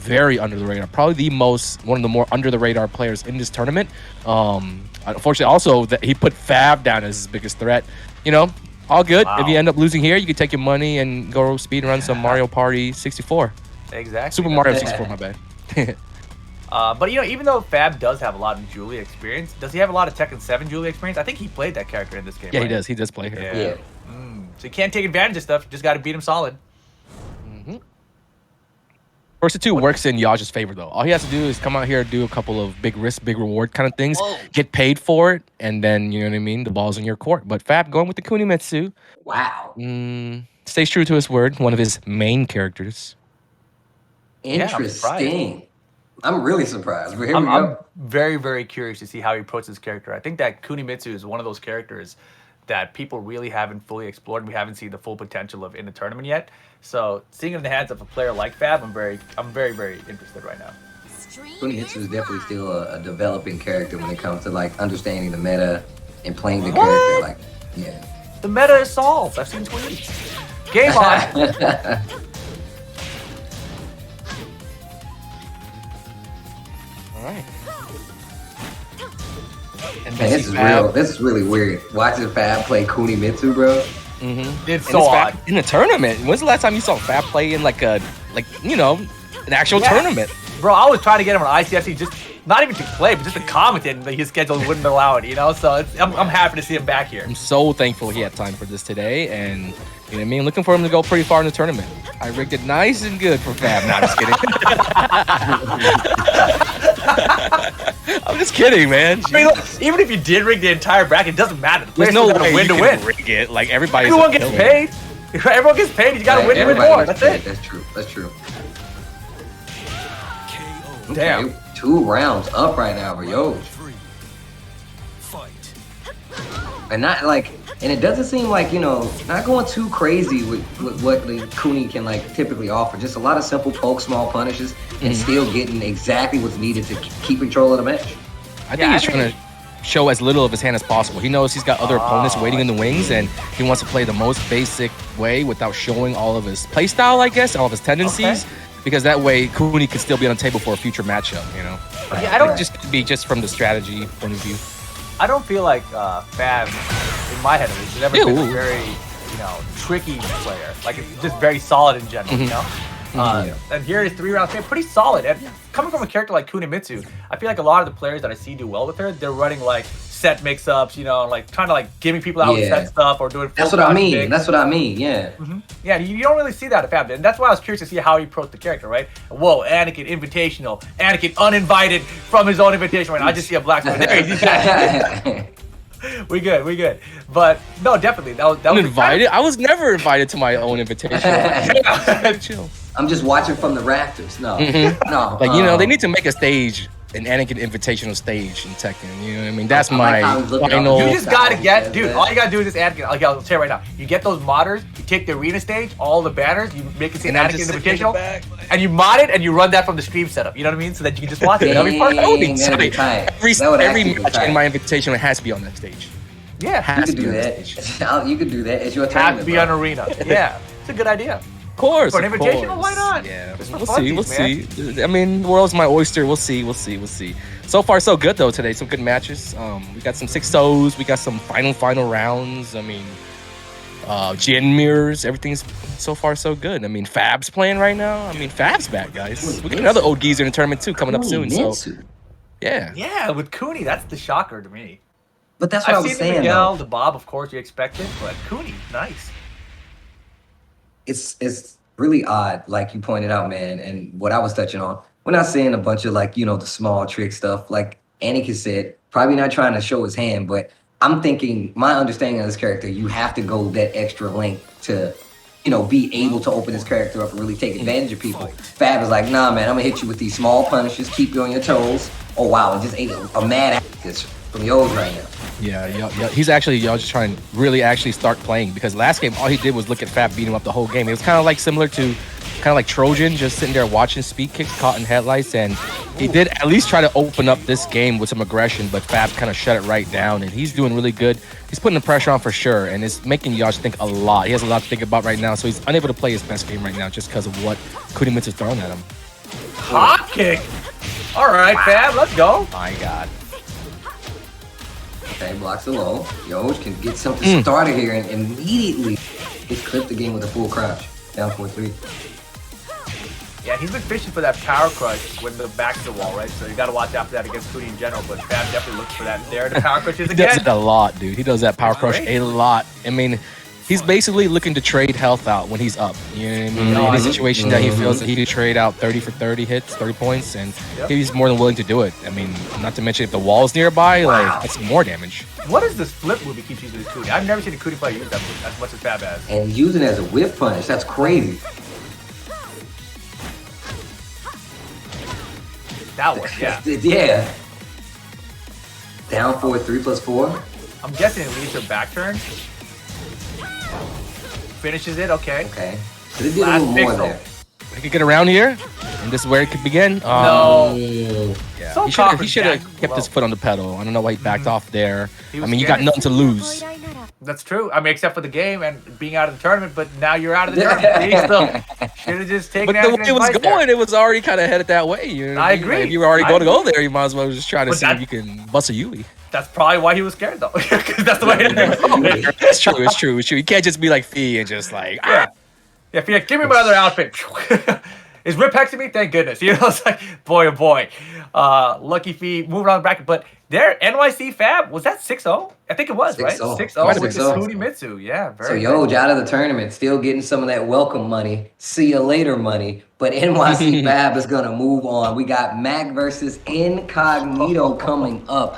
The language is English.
very under the radar. Probably one of the more under the radar players in this tournament. Unfortunately, also that he put Fab down as his biggest threat. You know, all good. Wow. If you end up losing here, you can take your money and go speed run some Mario Party 64. Exactly. Super Mario 64, my bad. But even though Fab does have a lot of Julia experience, does he have a lot of Tekken 7 Julia experience? I think he played that character in this game. Yeah, right? he does. He does play her. Yeah. So you can't take advantage of stuff. You just got to beat him solid. Versa 2 works in YOJ's favor, though. All he has to do is come out here, do a couple of big risk, big reward kind of things, get paid for it, and then, you know what I mean, the ball's in your court. But Fab going with the Kunimitsu. Wow. Stays true to his word, one of his main characters. Interesting. I'm really surprised. But here we I'm go. very, very curious to see how he approaches this character. I think that Kunimitsu is one of those characters that people really haven't fully explored, and we haven't seen the full potential of in the tournament yet. So seeing it in the hands of a player like Fab, I'm very, very interested right now. Kunimitsu is definitely still a developing character when it comes to like understanding the meta and playing the character. Like, yeah. The meta is solved. I've seen tweets. Game on. All right. And Man, this is real. This is really weird. Watching Fab play Kunimitsu, bro. It's so odd. In a tournament. When's the last time you saw Fab play in like an actual tournament? Bro, I was trying to get him on ICFC, just not even to play, but just to commentate, and his schedule wouldn't allow it, So I'm happy to see him back here. I'm so thankful he had time for this today, and you know what I mean? Looking for him to go pretty far in the tournament. I rigged it nice and good for Fab. No, I'm just kidding. I'm just kidding, man. I mean, look, even if you did rig the entire bracket, it doesn't matter. The There's player's no still gotta way win you to can win. rig it. Like everybody's Everyone gets paid. Everyone gets paid. You gotta win to win more. That's it. That's true. That's true. Damn. Okay, 2 rounds up right now for YOJ. And not like, and it doesn't seem like, not going too crazy with what the Kuni can like typically offer. Just a lot of simple poke, small punishes, and still getting exactly what's needed to keep control of the match. I think he's trying to show as little of his hand as possible. He knows he's got other opponents waiting in the wings, and he wants to play the most basic way without showing all of his playstyle, I guess, all of his tendencies. Okay. Because that way, Kuni could still be on the table for a future matchup, Yeah, I don't just be just from the strategy point of view. I don't feel like Fab, in my head at least, has ever been a very, tricky player. Like, it's just very solid in general, And here is 3 rounds, pretty solid. And coming from a character like Kunimitsu, I feel like a lot of the players that I see do well with her, they're running like set mix-ups, like trying to like giving people out with set stuff or doing. That's what I mean. That's what I mean. Yeah. Yeah, you don't really see that at Fab, and that's why I was curious to see how he approached the character, right? Whoa, Anakin Invitational, Anakin uninvited from his own invitation. Right? I just see a black man. We good. But no, definitely that was uninvited. I was never invited to my own invitation. Chill. I'm just watching from the rafters. No, no. Like they need to make a stage, an Anakin Invitational stage in Tekken. You know what I mean? That's my final. You just gotta get, dude. All you gotta do is this Anakin. I'll tell you right now. You get those modders. You take the arena stage, all the banners. You make it say Anakin Invitational, and you mod it, and you run that from the stream setup. You know what I mean? So that you can just watch it. That'll be fun. Every match in my invitation has to be on that stage. Yeah, you can do that. You can do that. It's your turn. Have to be on arena. Yeah, it's a good idea. Of course. For an invitational, why not? Yeah, we'll see. I mean, the world's my oyster. We'll see. So far, so good though today. Some good matches. We got some 6-0s. We got some final rounds. I mean, Jin mirrors. Everything's so far so good. I mean, Fab's playing right now. I mean, Fab's back, guys. We got another old geezer in the tournament too coming up soon. So, yeah. Yeah, with Kuni, that's the shocker to me. But that's what I was saying. Miguel, the Bob, of course, you expected, but Kuni, nice. It's really odd, like you pointed out, man, and what I was touching on. We're not seeing a bunch of like, the small trick stuff. Like Anakin said, probably not trying to show his hand, but I'm thinking my understanding of this character, you have to go that extra length to, be able to open this character up and really take advantage of people. Fab is like, nah, man, I'm gonna hit you with these small punishes, keep you on your toes. Oh wow, and just ate a mad ass from YOJ right now. Yeah. He's actually just trying to really actually start playing, because last game all he did was look at Fab beat him up the whole game. It was kind of like similar to Trojan, just sitting there watching speed kicks caught in headlights, and he did at least try to open up this game with some aggression, but Fab kind of shut it right down, and he's doing really good. He's putting the pressure on for sure, and it's making YOJ think a lot. He has a lot to think about right now, so he's unable to play his best game right now just because of what Kunimitsu's throwing at him. Hop kick. All right, Fab, let's go. My God. Okay, blocks the low. YOJ can get something started here and immediately he's clipped the game with a full crouch. Down 4-3. Yeah, he's been fishing for that power crush when the back to the wall, right? So you got to watch out for that against Kuni in general. But Fab definitely looks for that. There, the power crushes He again. does it a lot, dude. He does that power crush great. a lot. I mean, he's basically looking to trade health out when he's up. You know what I mean? In a situation that he feels that he could trade out 30 for 30 hits, 30 points, and he's more than willing to do it. I mean, not to mention if the wall's nearby, like that's more damage. What is this flip move he keeps using to Kuni? I've never seen a Kuni player use that move as much as Fab has. And using it as a whiff punish. That's crazy. That one, yeah. Yeah. Down 4-3 plus 4. I'm guessing it leads to a back turn. Finishes it, okay. Okay. So they did a little more there. He could get around here, and this is where it could begin. No. Yeah. So He should have kept his foot on the pedal. I don't know why he backed off there. He I was mean, you got scared. nothing to lose. That's true. I mean, except for the game and being out of the tournament, but now you're out of the tournament. He still should have just taken But the way it was going, it was already kind of headed that way. You know what I mean? agree. Like, if you were already going to agree. go there, you might as well just try to But see if you can bust a Yui. That's probably why he was scared, though. Because that's the way it is. It's true. It's true. It's true. You can't just be like Fee and just like Yeah, Fiat, give me my other outfit. Is Rip hexing me? Thank goodness. You know, it's like, boy, oh boy. Lucky Fee, moving on the bracket. But there, NYC Fab, was that 6-0? I think it was, 6-0. right? 6-0 with the 6-0. Kunimitsu. Yeah, So very YOJ out of the tournament, still getting some of that welcome money, see you later money. But NYC Fab is gonna move on. We got Mac versus Incognito coming up.